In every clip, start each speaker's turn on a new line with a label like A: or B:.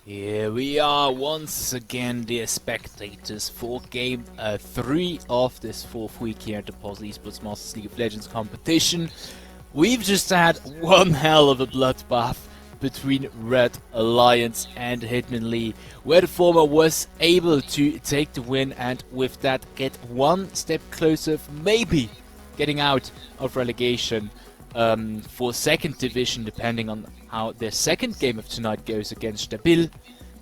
A: Here we are once again, dear spectators, for Game 3 of this 4th week here at the PostTV Esports Masters League of Legends competition. We've just had one hell of a bloodbath between Red Alliance and Hitmonlee, where the former was able to take the win and with that get one step closer, maybe getting out of relegation for 2nd division, depending on how their second game of tonight goes against Stabil.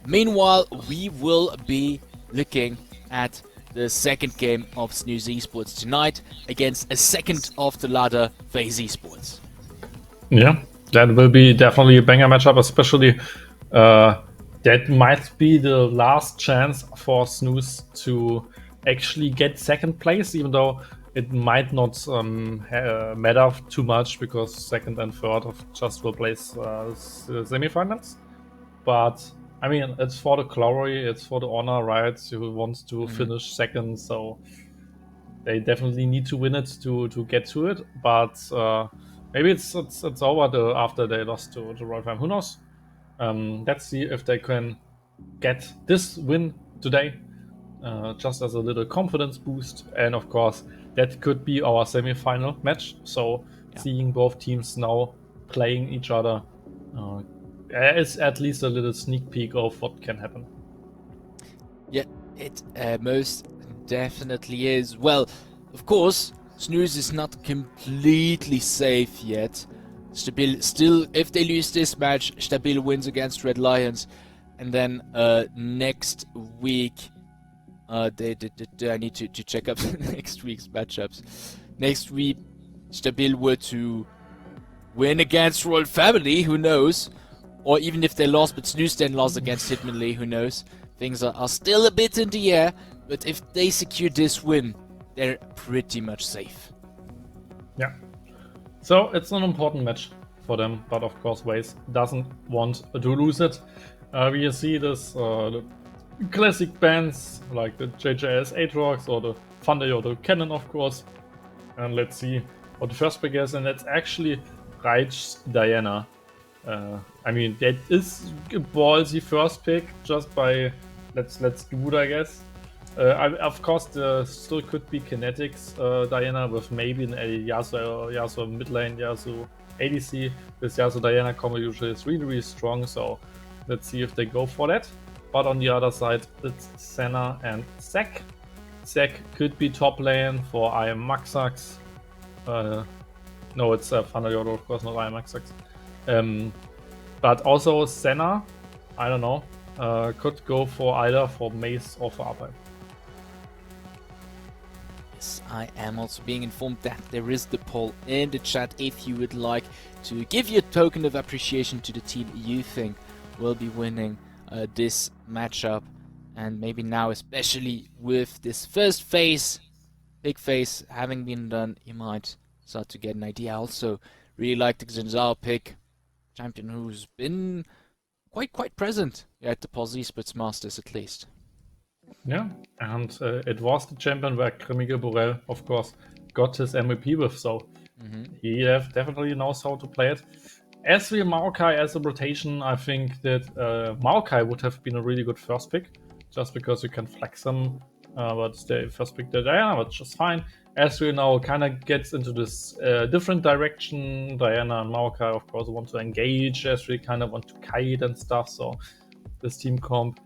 A: Meanwhile, we will be looking at the second game of Snooze Esports tonight against a second of the ladder VACE Esports.
B: Yeah, that will be definitely a banger matchup, especially that might be the last chance for Snooze to actually get 2nd place, even though it might not matter too much because 2nd and 3rd of just will place semifinals. But I mean, it's for the glory, it's for the honor, right? Who wants to finish 2nd, so they definitely need to win it to get to it. But maybe it's over after they lost to Royal Fam. Who knows? Let's see if they can get this win today, just as a little confidence boost. And of course, that could be our semi-final match. So seeing both teams now playing each other is at least a little sneak peek of what can happen.
A: Yeah, it most definitely is. Well, of course, Snooze is not completely safe yet. Stabil still, if they lose this match, Stabil wins against Red Lions, and then next week, I need to check up next week's matchups. Next week, Stabil were to win against Royal Family, who knows? Or even if they lost, but Snooze then lost against Hitmonlee, who knows? Things are still a bit in the air, but if they secure this win, they're pretty much safe.
B: Yeah. So it's an important match for them, but of course VACE doesn't want to lose it. We see this the classic bands like the JJS Aatrox or the Thunder or the Cannon, of course. And let's see what the first pick is, and that's actually Raij's Diana. I mean, that is a ballsy first pick, just by let's do it, I guess. Of course, there still could be Kinetics Diana with maybe an Yasuo mid lane, Yasuo ADC. This Yasuo Diana combo usually is really strong, so let's see if they go for that. But on the other side, it's Senna and Zac. Zac could be top lane for IM Maxax. No, it's Thunder Yodo, of course, not IM Maxax. But also Senna, I don't know, could go for either for Mace or for Upper.
A: Yes, I am also being informed that there is the poll in the chat if you would like to give your token of appreciation to the team you think will be winning this matchup. And maybe now, especially with this first phase, big phase having been done, you might start to get an idea. I also really like the Zinzao pick, champion who's been quite present at the PostTV Esports Masters at least.
B: Yeah, and it was the champion where Grimmiger Borel, of course, got his MVP with, so he definitely knows how to play it. As for Maokai as a rotation, I think that Maokai would have been a really good first pick, just because you can flex him, but the first pick that Diana, but just fine. As we now kind of gets into this different direction, Diana and Maokai, of course, want to engage, as we kind of want to kite and stuff, so this team comp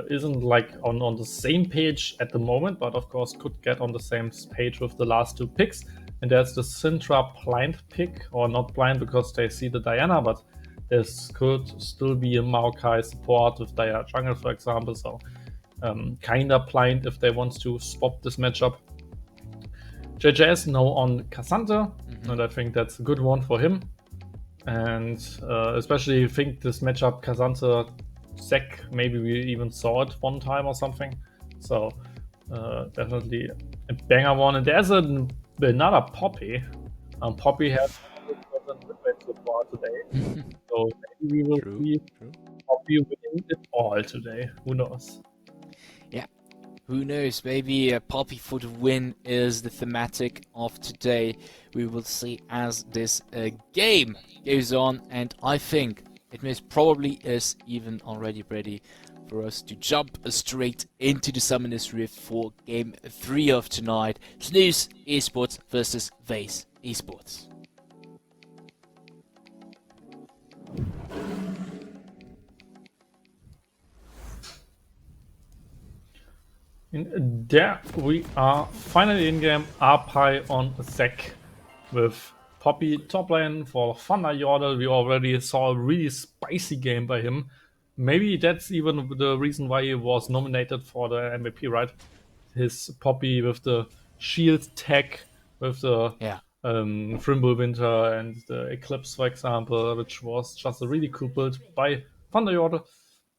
B: isn't like on the same page at the moment, but of course could get on the same page with the last 2 picks. And there's the Syndra blind pick, or not blind because they see the Diana, but this could still be a Maokai support with Diana jungle, for example, so kinda blind if they want to swap this matchup. JJS now on Cassandra, and I think that's a good one for him. And especially think this matchup Cassandra Zac, maybe we even saw it one time or something. So definitely a banger one. And there's another Poppy. Poppy has support today. So maybe we will see Poppy winning it all today. Who knows?
A: Yeah, who knows? Maybe a Poppy for the win is the thematic of today. We will see as this game goes on, and I think it most probably is even already ready for us to jump straight into the Summoner's Rift for Game 3 of tonight. Snooze Esports versus VACE Esports.
B: And there we are, finally in game. Arpai on Zek with Poppy top lane for Thunder Yordle. We already saw a really spicy game by him. Maybe that's even the reason why he was nominated for the MVP, right? His Poppy with the shield tech, with the Frimble Winter and the Eclipse, for example, which was just a really cool build by Thunder Yordle.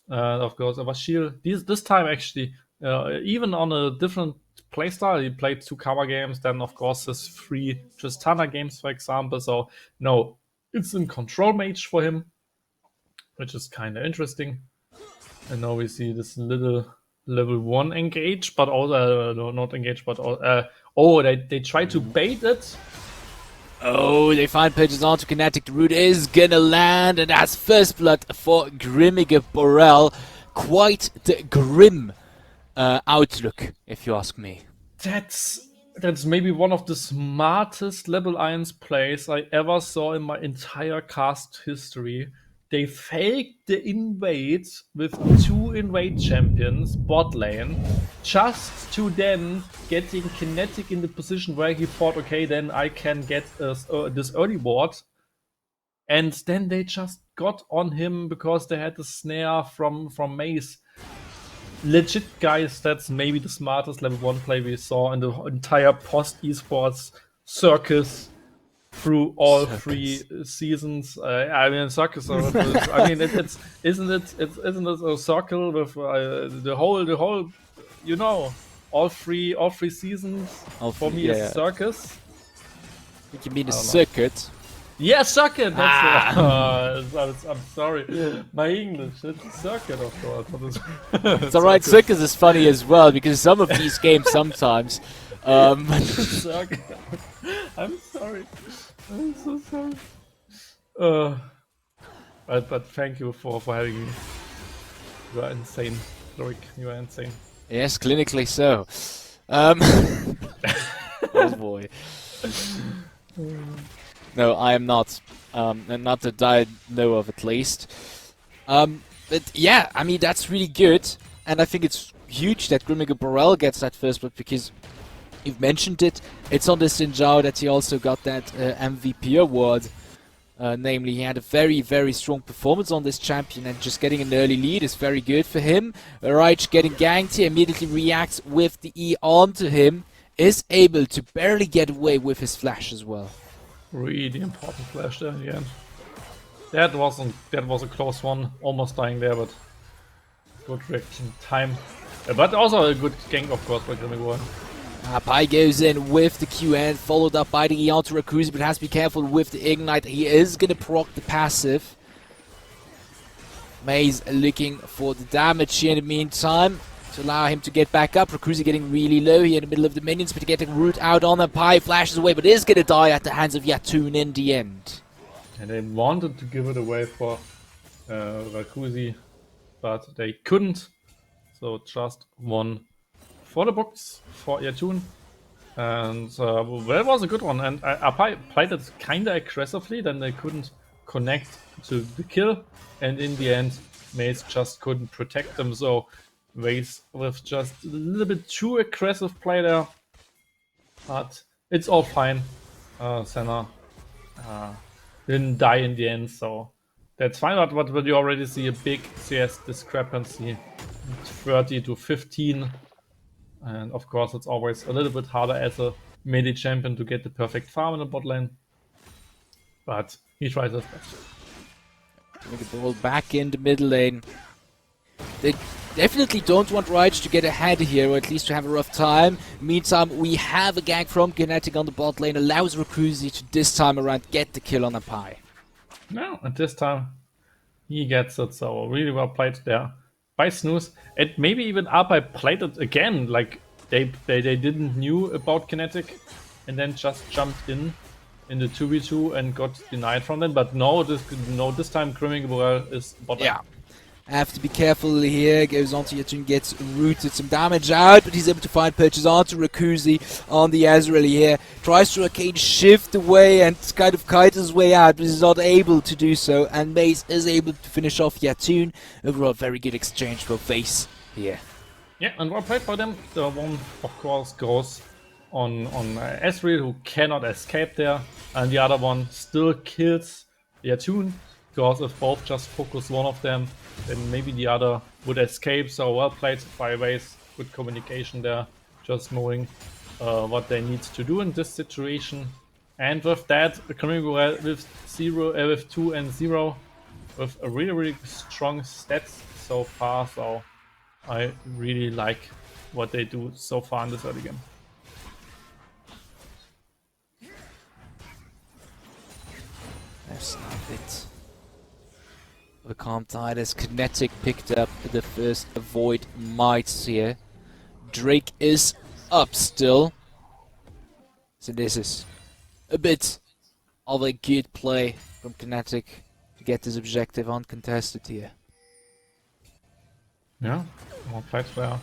B: Of course, it was shield. This time actually, even on a different playstyle, he played 2 cover games. Then of course his 3 Tristana games, for example. So no, it's in control mage for him, which is kind of interesting. And now we see this little level 1 engage, but also no, not engage, but oh, they try to bait it.
A: Oh, they find pitches onto Kinetic. The root is gonna land, and that's first blood for Grimmiger Borel. Quite the grim outlook, if you ask me.
B: That's maybe one of the smartest level 1 plays I ever saw in my entire cast history. They faked the invade with 2 invade champions, bot lane, just to then getting Kinetic in the position where he thought, okay, then I can get this early ward. And then they just got on him because they had the snare from Mace. Legit, guys, that's maybe the smartest level 1 play we saw in the entire post-esports circus through all 3 seasons. I mean, circus. I mean, isn't it a circle with the whole, you know, all three seasons? For me, is circus.
A: You mean a circuit?
B: Yeah, circuit. That's I'm sorry, my English. It's circuit, of course.
A: It's alright. Circus is funny as well because some of these games sometimes.
B: Circuit. I'm sorry. I'm so sorry. But thank you for having me. You are insane, Loic. You are insane.
A: Yes, clinically so. Oh boy. No, I am not. Not that I know of, at least. But yeah, I mean, that's really good. And I think it's huge that Grimmiger Borel gets that first blood because you've mentioned it. It's on the Xin Zhao that he also got that MVP award. Namely, he had a very, very strong performance on this champion, and just getting an early lead is very good for him. Reich getting ganked, he immediately reacts with the E onto him, is able to barely get away with his flash as well.
B: Really important flash there in the end. That was a close one, almost dying there, but good reaction time. But also a good gank, of course, by Grimmiger.
A: Pai goes in with the QN, followed up by the Eon to Rakuzi, but has to be careful with the Ignite. He is going to proc the passive. Maze looking for the damage here in the meantime to allow him to get back up. Rakuzi getting really low here in the middle of the minions, but getting root out on the Pai flashes away, but is going to die at the hands of Yatoon in the end. And
B: they wanted to give it away for Rakuzi, but they couldn't. So just one for the books for Yatoon. And that was a good one. And Arpai played it kind of aggressively, then they couldn't connect to the kill. And in the end, Mace just couldn't protect them. So VACE with just a little bit too aggressive play there. But it's all fine. Senna didn't die in the end, so that's fine. But you already see a big CS discrepancy, 30 to 15. And of course, it's always a little bit harder as a melee champion to get the perfect farm in the bot lane. But he tries his best.
A: Bring the ball back in the middle lane. They definitely don't want Reich to get ahead here, or at least to have a rough time. Meantime, we have a gank from Kinetic on the bot lane, allows Rakuzi to this time around get the kill on a Pai.
B: No, and this time he gets it, so really well played there by Snooze. And maybe even Arpai played it again, like they didn't knew about Kinetic and then just jumped in. in the 2v2 and got denied from them. But no, this time Grimmick Borel is bot lane.
A: Yeah. Have to be careful here. Goes on to Yatun, gets rooted some damage out, but he's able to find purchase onto Rakuzi on the Azraeli here. Tries to arcade shift away and kind of kite his way out, but he's not able to do so. And Mace is able to finish off Yatun. Overall, very good exchange for VACE here.
B: Yeah, and well played by them. The one, of course, goes on Ezreal, who cannot escape there, and the other one still kills Yatun, because if both just focus one of them, then maybe the other would escape. So well played by VACE, good communication there, just knowing what they need to do in this situation. And with that, Grimmick with 2 and 0, with a really strong stats so far. So I really like what they do so far in this early game.
A: There's a bit of a calm tide as Kinetic picked up the first avoid mites here. Drake is up still. So this is a bit of a good play from Kinetic to get this objective uncontested here.
B: Yeah, well played there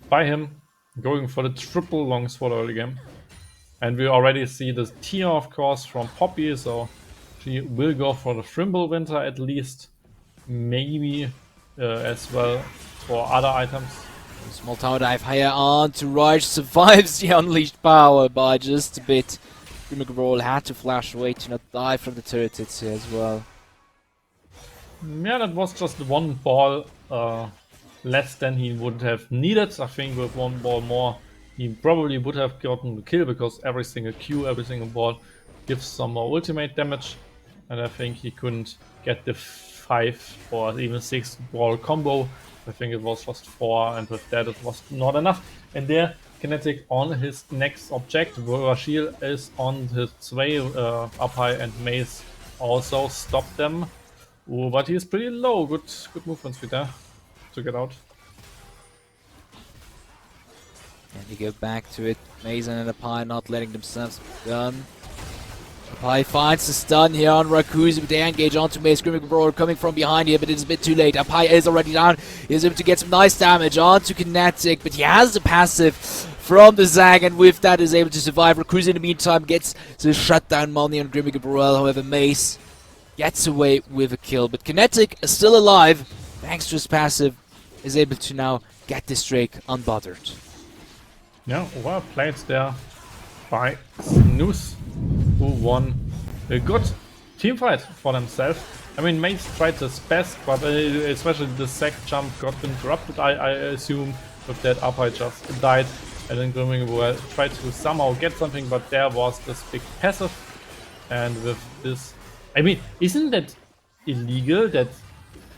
B: by him, going for the triple longsword early game. And we already see the tier, of course, from Poppy, so she will go for the Frimble Winter at least, maybe as well for other items.
A: Small tower dive higher on to Raj, survives the unleashed power by just a bit. Grimmick had to flash away to not die from the turret hits here as well.
B: Yeah, that was just one ball less than he would have needed. I think with one ball more, he probably would have gotten the kill, because every single Q, every single ball gives some more ultimate damage. And I think he couldn't get the 5 or even 6 ball combo. I think it was just 4, and with that it was not enough. And there, Kinetic on his next objective. Rashil is on his way up high, and Mace also stopped them. Ooh, but he's pretty low. Good movement speed there to get out.
A: And we go back to it. Mason and Apai not letting themselves be done. Apai finds the stun here on Rakuzi, but they engage onto Mace. Grimmick Brawler coming from behind here, but it's a bit too late. Apai is already down. He's able to get some nice damage onto Kinetic, but he has the passive from the Zag, and with that is able to survive. Rakuzi in the meantime gets the shutdown money on Grimmick Brawler. However, Mace gets away with a kill, but Kinetic is still alive. Thanks to his passive, is able to now get this Drake unbothered.
B: Yeah, well played there by Snooze, who won a good team fight for themselves. I mean, Mace tried his best, but especially the sack jump got interrupted, I assume. With that, Apai just died, and then Grimmick tried to somehow get something, but there was this big passive. And with this, I mean, isn't that illegal that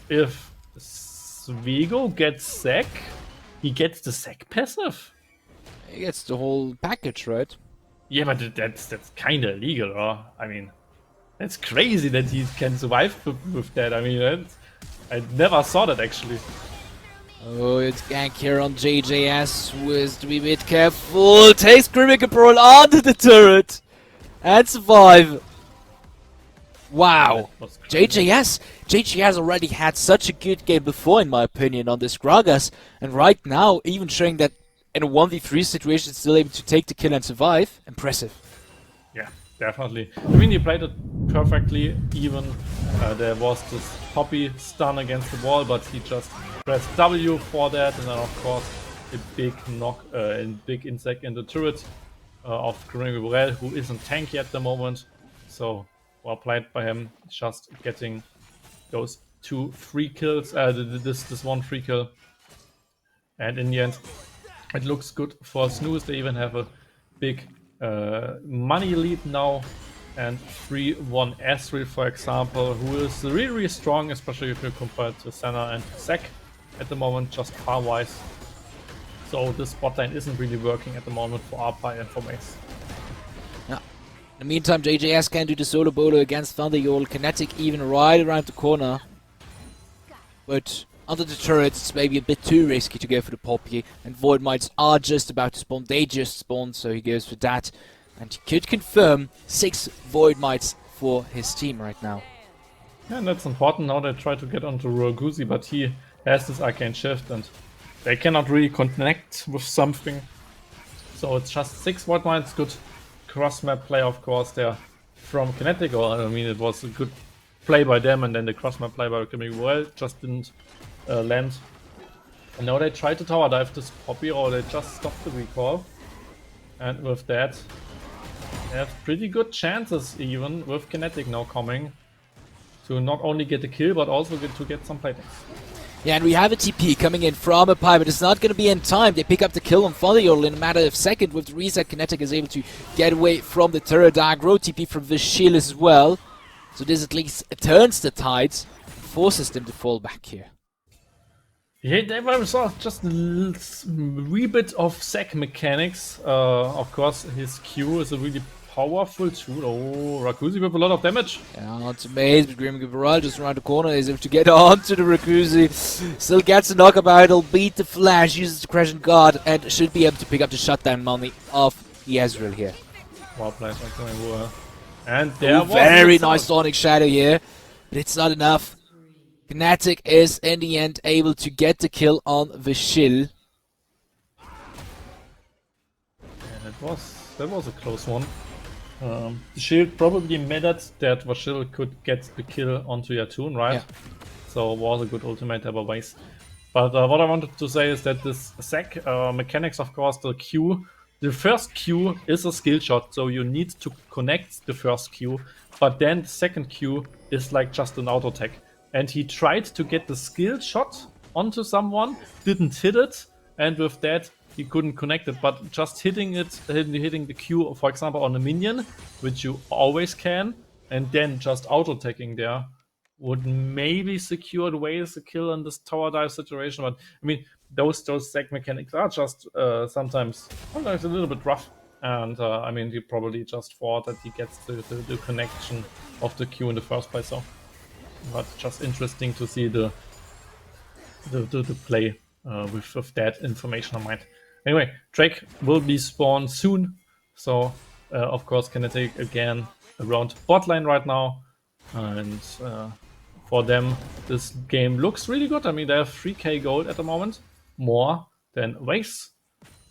B: if Svego gets sack, he gets the sack passive?
A: He gets the whole package, right?
B: Yeah, but that's kind of illegal, or I mean, that's crazy that he can survive with that. I mean, I never saw that actually.
A: Oh, it's gank here on JJS, who is to be a bit careful. Takes Grimmick Pearl onto the turret and survive. Wow. JJS already had such a good game before, in my opinion, on this Gragas, and right now even showing that in a 1v3 situation still able to take the kill and survive. Impressive.
B: Yeah, definitely. I mean, he played it perfectly. Even there was this Poppy stun against the wall, but he just pressed W for that, and then of course a big knock, big insect in the turret of Grimmick Borel, who isn't tanky at the moment. So well played by him, just getting those 2 free kills, this one free kill. And in the end, it looks good for Snooze. They even have a big money lead now, and 3-1 Ezreal, for example, who is really strong, especially if you compare it to Senna and Zac at the moment, just power-wise. So this bot lane isn't really working at the moment for Apai and for Mace.
A: Yeah. In the meantime, JJS can do the solo bolo against Thunderjolt. Kinetic even right around the corner. But under the turret, it's maybe a bit too risky to go for the Poppy, and Void Mites are just about to spawn. They just spawned, so he goes for that. And he could confirm 6 Void Mites for his team right now.
B: Yeah, and that's important. Now they try to get onto Roguzi, but he has this Arcane Shift and they cannot really connect with something. So it's just 6 Void Mites. Good cross-map play, of course, there from Kinetic. Or I mean, it was a good play by them, and then the cross-map play by Chemical Burrell just didn't land. And now they try to tower dive this Poppy, or they just stop the recall. And with that, they have pretty good chances, even with Kinetic now coming, to not only get the kill, but also to get some playtime.
A: Yeah, and we have a TP coming in from a Pi, but it's not going to be in time. They pick up the kill on Thunderyorl in a matter of seconds. With the reset, Kinetic is able to get away from the turret. Aggro TP from Vishil as well. So this at least turns the tides, forces them to fall back here.
B: Yeah, they were just a wee bit of sack mechanics. Of course, his Q is a really powerful tool. Oh, Rakuzi with a lot of damage.
A: Yeah, onto Maze, but Grim Gabriel just around the corner is able to get onto the Rakuzi. Still gets a knockabout, he'll beat the Flash, uses the Crescent Guard, and should be able to pick up the shutdown money of the Ezreal here.
B: Well played, and there was
A: very nice Sonic Shadow here, but it's not enough. Fnatic is in the end able to get the kill on Vishil.
B: Yeah, that was a close one. The shield probably mattered that Vashil could get the kill onto Yatun, right?
A: Yeah.
B: So it was a good ultimate by VACE. But what I wanted to say is that this sack mechanics, of course, the first Q is a skill shot, so you need to connect the first Q, but then the second Q is like just an auto attack. And he tried to get the skill shot onto someone, didn't hit it, and with that he couldn't connect it, but just hitting the Q, for example, on a minion, which you always can, and then just auto-attacking there, would maybe secure the VACE a kill in this tower dive situation. But I mean, those sack mechanics are just sometimes a little bit rough. And I mean, he probably just thought that he gets the connection of the Q in the first place. So, but just interesting to see the play with that information in mind. Anyway, Drake will be spawned soon, so of course Kinetic again around bot lane right now, and for them this game looks really good. I mean, they have 3k gold at the moment, more than VACE,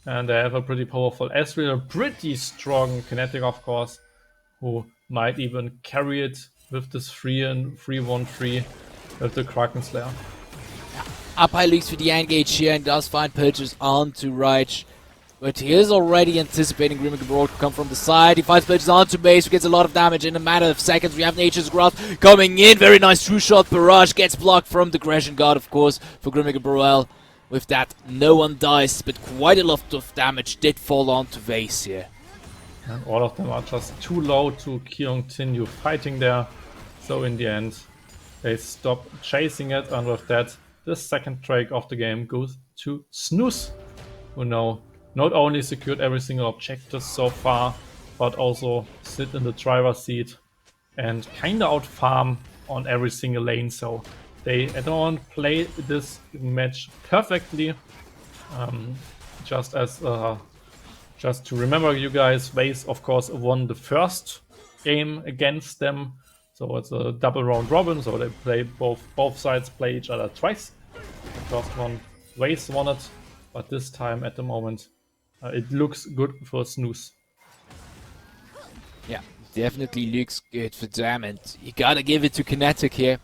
B: and they have a pretty powerful Ezreal, a pretty strong Kinetic, of course, who might even carry it with this 3-1-3 with the Kraken Slayer.
A: Up high looks for the engage here and does find purchase onto Reich. But he is already anticipating Grim Gabriel to come from the side. He finds purchase onto Base, who gets a lot of damage in a matter of seconds. We have Nature's Growth coming in. Very nice true shot. Barrage gets blocked from the Crescent Guard, of course, for Grim Gabriel. With that, no one dies, but quite a lot of damage did fall onto VACE here.
B: And all of them are just too low to continue fighting there. So in the end, they stop chasing it, and with that, the second Drake of the game goes to Snooze, who now not only secured every single objective so far, but also sit in the driver's seat and kinda out farm on every single lane. So they at the moment play this match perfectly. Just to remember you guys, VACE of course won the first game against them. So it's a double round robin, so they play both sides play each other twice. The first one, VACE won it, but this time at the moment it looks good for Snooze.
A: Yeah, definitely looks good for them, and you gotta give it to Kinetic here.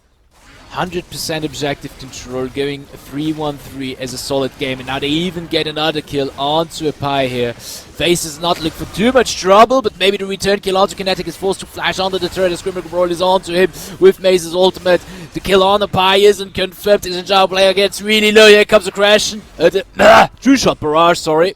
A: 100% objective control, going 3-1-3 as a solid game, and now they even get another kill onto a Pi here. VACE does not look for too much trouble, but maybe the return kill onto Kinetic is forced to flash onto the turret as Grim Gabriel is onto him with Maze's ultimate. The kill on the Pi isn't confirmed. The Ninja player gets really low. Here comes a crash. True shot barrage, sorry.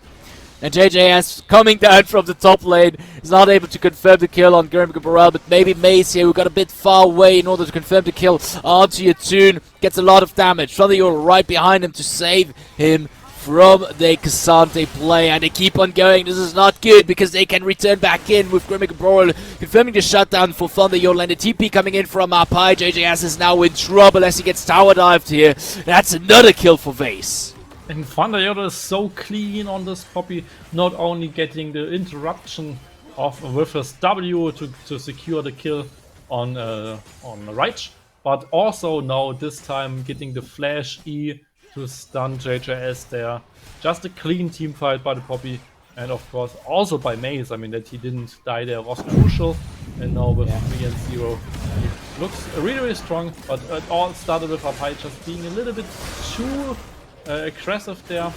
A: And JJS coming down from the top lane is not able to confirm the kill on Grim Gabriel, but maybe Maze here, who got a bit far away in order to confirm the kill onto Yatun, gets a lot of damage. Thunderyorl right behind him to save him from the Cassante play, and they keep on going. This is not good because they can return back in with Grim Gabriel confirming the shutdown for Thunderyorl, and the TP coming in from Apai. JJS is now in trouble as he gets tower dived here. That's another kill for VACE.
B: And Thunderyorl is so clean on this Poppy, not only getting the interruption off with his W to secure the kill on Reich, but also now this time getting the flash E to stun JJS there. Just a clean team fight by the Poppy, and of course also by Maze. I mean, that he didn't die there was crucial, and now with 3-0 he looks really, really strong, but it all started with Apai just being a little bit too aggressive there.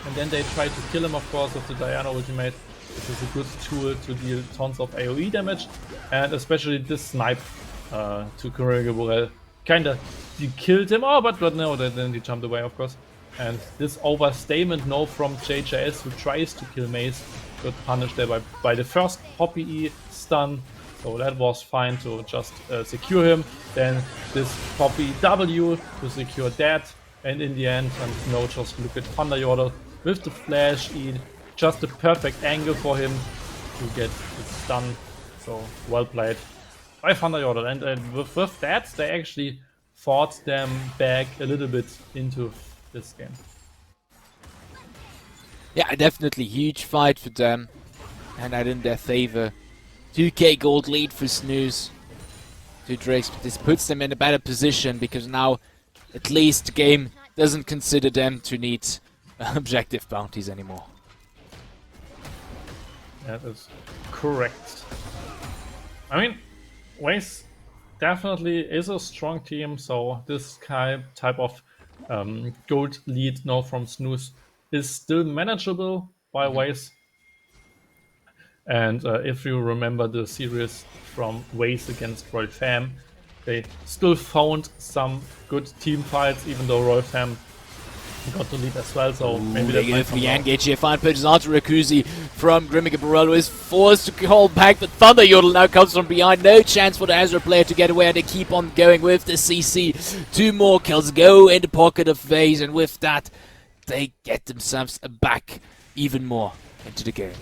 B: And then they try to kill him, of course, with the Diana ultimate, which is a good tool to deal tons of AoE damage. And especially this snipe to Corrigan Borel kinda killed him. Oh, but no, then he jumped away, of course. And this overstatement now from JJS, who tries to kill Maze, got punished there by the first Poppy E stun. So that was fine to just secure him. Then this Poppy W to secure that. And in the end, and now just look at Thunder Yordle with the flash E, just a perfect angle for him to get the stun. So well played by Thunder Yordle. And with that, they actually fought them back a little bit into this game.
A: Yeah, definitely huge fight for them, and that in their favor. 2k gold lead for Snooze. 2 Drakes, but this puts them in a better position because now at least the game doesn't consider them to need objective bounties anymore.
B: That is correct. I mean, VACE definitely is a strong team, so this type of gold lead now from Snooze is still manageable by VACE. And if you remember the series from VACE against Royal Fam, they still found some good team fights, even though Royal Fam got the lead as well, so maybe that might come
A: the engage here, fine purchase onto Rakuzi from Grimmick Borel, who is forced to hold back, but Thunder Yordle now comes from behind. No chance for the Ezra player to get away, and they keep on going with the CC. 2 more kills go in the pocket of VACE, and with that, they get themselves back even more into the game.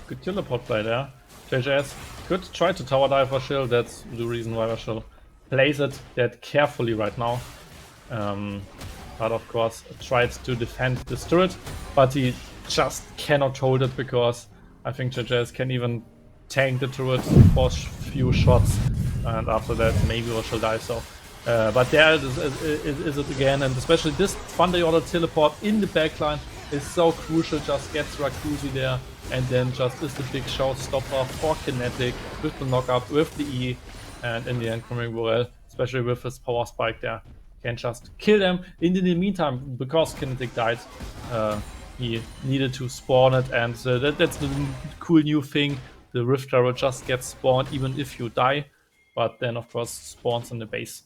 B: Good teleport play there. JJS could try to tower dive Vashil, that's the reason why Vashil plays it that carefully right now. But of course tried to defend this turret, but he just cannot hold it because I think JJS can even tank the turret for a few shots, and after that maybe Vashil dive. So, but there is it again, and especially this Thunder Yordle teleport in the backline is so crucial. Just gets Rakuzi there, and then just is the big showstopper for Kinetic with the knockup, with the E, and in the end, Corrigan Borel, especially with his power spike there, can just kill them. In the meantime, because Kinetic died, he needed to spawn it, and that's the cool new thing. The Rift Arrow just gets spawned even if you die, but then of course spawns in the base.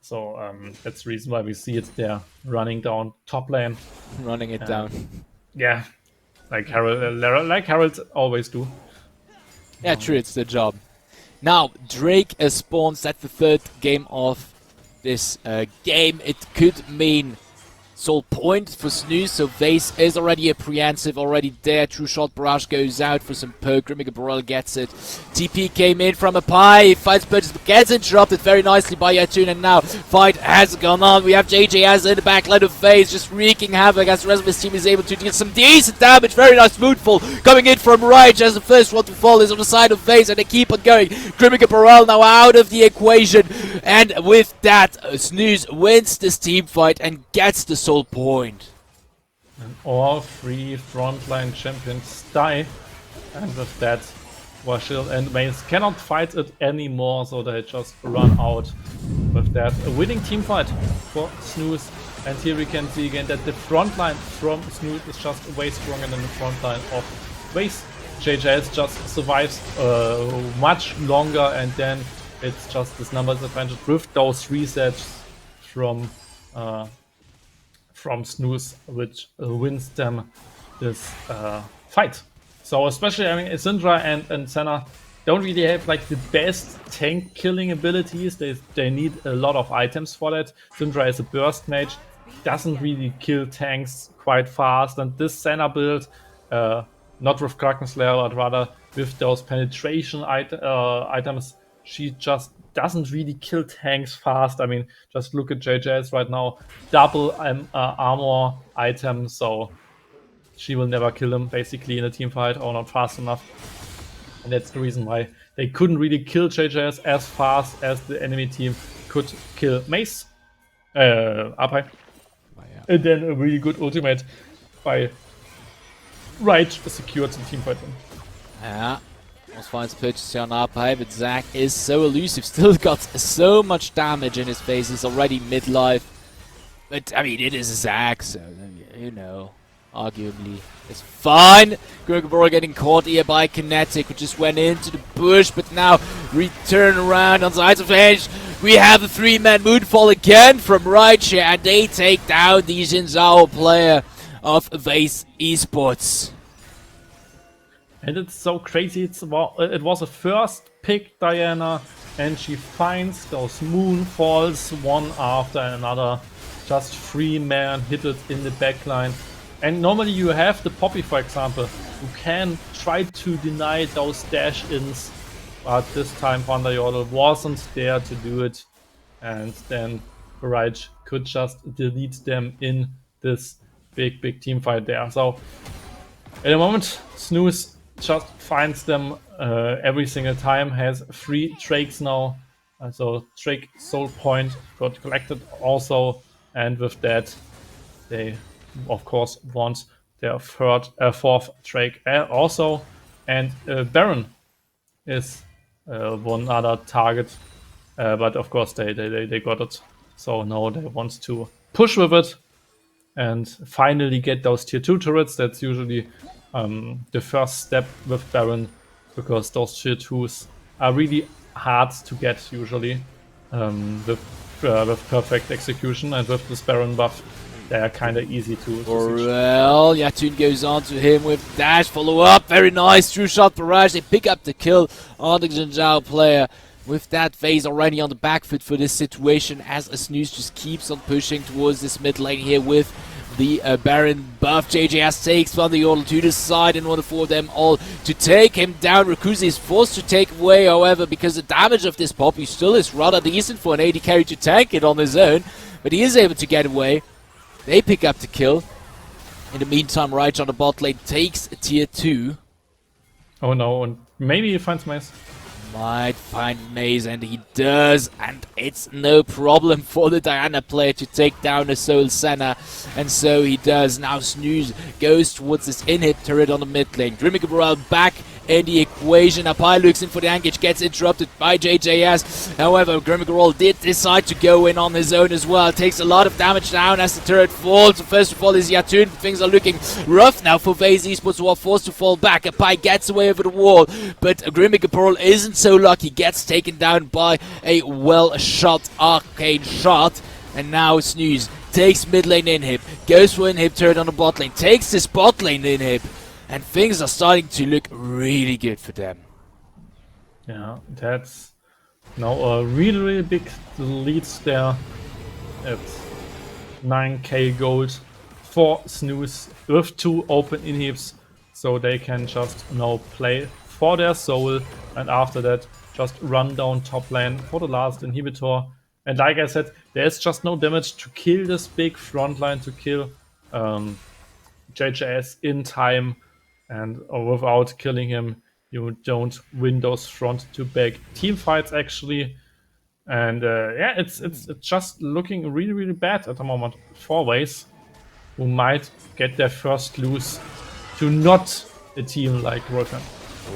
B: So that's the reason why we see it there running down top lane.
A: Running it down.
B: Yeah, like Harold always do.
A: Yeah, true, it's the job. Now, Drake spawns. That's the 3rd game of this game. It could mean soul point for Snooze, so VACE is already apprehensive, already there. True Shot Barrage goes out for some poke. Grimmick Borel gets it. TP came in from a pie. Fights purchase, but gets interrupted very nicely by Yatun, and now fight has gone on. We have JJS in the backline of VACE, just wreaking havoc as the rest of his team is able to deal some decent damage. Very nice Moonfall coming in from Rage as the first one to fall is on the side of VACE, and they keep on going. Grimmick Borel now out of the equation, and with that, Snooze wins this team fight and gets the soul point.
B: And all 3 frontline champions die, and with that, Vashil and Maze cannot fight it anymore, so they just run out. With that, a winning team fight for Snooze. And here we can see again that the frontline from Snooze is just way stronger than the frontline of VACE. JJS just survives much longer, and then it's just this numbers advantage with those resets from Snooze, which wins them this fight. So especially, I mean, Syndra and Senna don't really have like the best tank killing abilities. They need a lot of items for that. Syndra is a burst mage, doesn't really kill tanks quite fast, and this Senna build, not with Kraken Slayer, but rather with those penetration items, she just doesn't really kill tanks fast. I mean, just look at JJS right now, double armor item, so she will never kill him basically in a team fight, or not fast enough. And that's the reason why they couldn't really kill JJS as fast as the enemy team could kill Mace, up high. And then a really good ultimate by Right secured the teamfight.
A: Yeah. Almost finds purchase here on up high, but Zach is so elusive. Still got so much damage in his face. He's already midlife. But, I mean, it is Zach, so, you know, arguably it's fine. Gregor getting caught here by Kinetic, who just went into the bush, but now return around on the sides of edge. We have a 3-man Moonfall again from Raiche, and they take down the Jinzhao player of VACE Esports.
B: And it's so crazy. It was a first pick, Diana, and she finds those Moonfalls one after another. Just 3-man hit it in the backline. And normally you have the Poppy, for example, who can try to deny those dash-ins. But this time Vandayodel wasn't there to do it. And then Barrage could just delete them in this big team fight there. So at the moment, Snooze just finds them every single time, has 3 Drakes now. So Drake Soul Point got collected also, and with that they of course want their 4th Drake also. And Baron is one other target, but of course they got it. So now they want to push with it and finally get those tier 2 turrets. That's usually the first step with Baron, because those tier 2s are really hard to get usually with perfect execution, and with this Baron buff they are kind of easy to
A: well, Yatun goes on to him with dash, follow up, very nice, true shot Barrage. They pick up the kill on the Jinzhao player. With that, VACE already on the back foot for this situation, as a Snooze just keeps on pushing towards this mid lane here with the Baron buff. JJS takes Vandayodel to the side in order for them all to take him down. Rakuzi is forced to take away, however, because the damage of this Poppy still is rather decent for an AD carry to tank it on his own, but he is able to get away. They pick up the kill. In the meantime, Raiche on the bot lane takes a tier 2.
B: Oh no, and maybe he finds Mace.
A: Might find Maze, and he does, and it's no problem for the Diana player to take down the Soul Senna, and so he does. Now Snooze goes towards this inhib turret on the mid lane. Grimmick back in the equation. Apai looks in for the engage, gets interrupted by JJS. However, Grimmick did decide to go in on his own as well. Takes a lot of damage down as the turret falls. So first of all is Yatun. Things are looking rough now for VACE Esports, who are forced to fall back. Apai gets away over the wall, but Grimmick isn't so lucky. Gets taken down by a well-shot arcane shot. And now Snooze takes mid lane inhib, goes for inhib turret on the bot lane, takes this bot lane inhib, and things are starting to look really good for them.
B: Yeah, that's now a really big lead there at 9k gold for Snooze with 2 open inhibs, so they can just now play for their soul, and after that just run down top lane for the last inhibitor. And like I said, there's just no damage to kill this big front line, to kill JJS in time, and without killing him you don't win those front to back team fights actually. And yeah, it's just looking really bad at the moment for VACE, who might get their first lose to not a team like Rotan.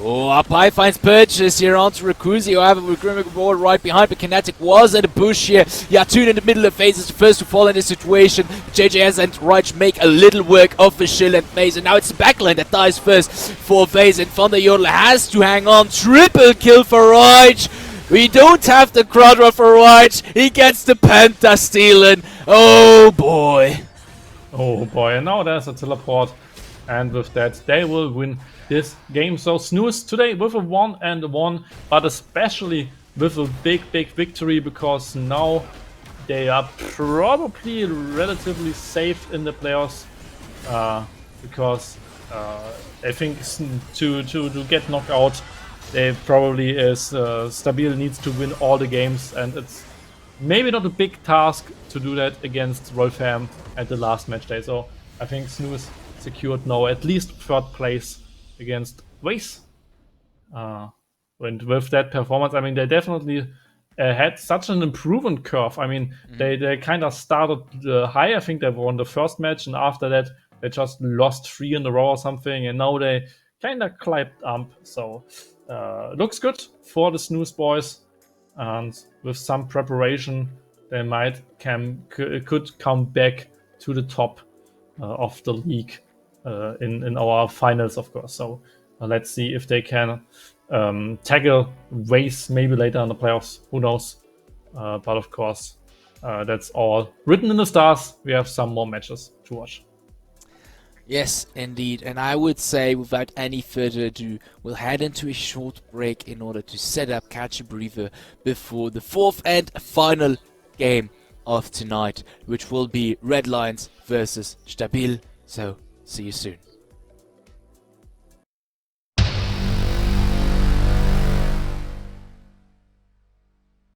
A: Oh, Apai finds purchase here onto Rakuzi, however, with Grimmick right behind, but Kinetic was at a bush here. Yatun in the middle of phase is the first to fall in this situation. JJS and Raiche make a little work of the Shill and Maze, and now it's the backline that dies first for VACE, and Vandayodel has to hang on. Triple kill for Raiche. We don't have the Quadra for Raiche. He gets the Penta stealing. Oh boy.
B: Oh boy, and now there's a teleport, and with that they will win this game. So Snooze today with a 1-1, but especially with a big victory, because now they are probably relatively safe in the playoffs, because I think to get knocked out, they probably Stabil needs to win all the games, and it's maybe not a big task to do that against Rolfham at the last match day. So I think Snooze secured now at least 3rd place against VACE. And with that performance, I mean, they definitely had such an improvement curve. I mean, they kind of started high. I think they won the first match, and after that, they just lost 3 in a row or something, and now they kind of climbed up. So, looks good for the Snooze boys, and with some preparation, they could come back to the top of the league in our finals, of course. So let's see if they can tackle VACE maybe later in the playoffs. Who knows? But of course, that's all written in the stars. We have some more matches to watch.
A: Yes, indeed. And I would say, without any further ado, we'll head into a short break in order to set up, catch a breather before the 4th and final game of tonight, which will be Red Lions versus Stabil. So, see you soon.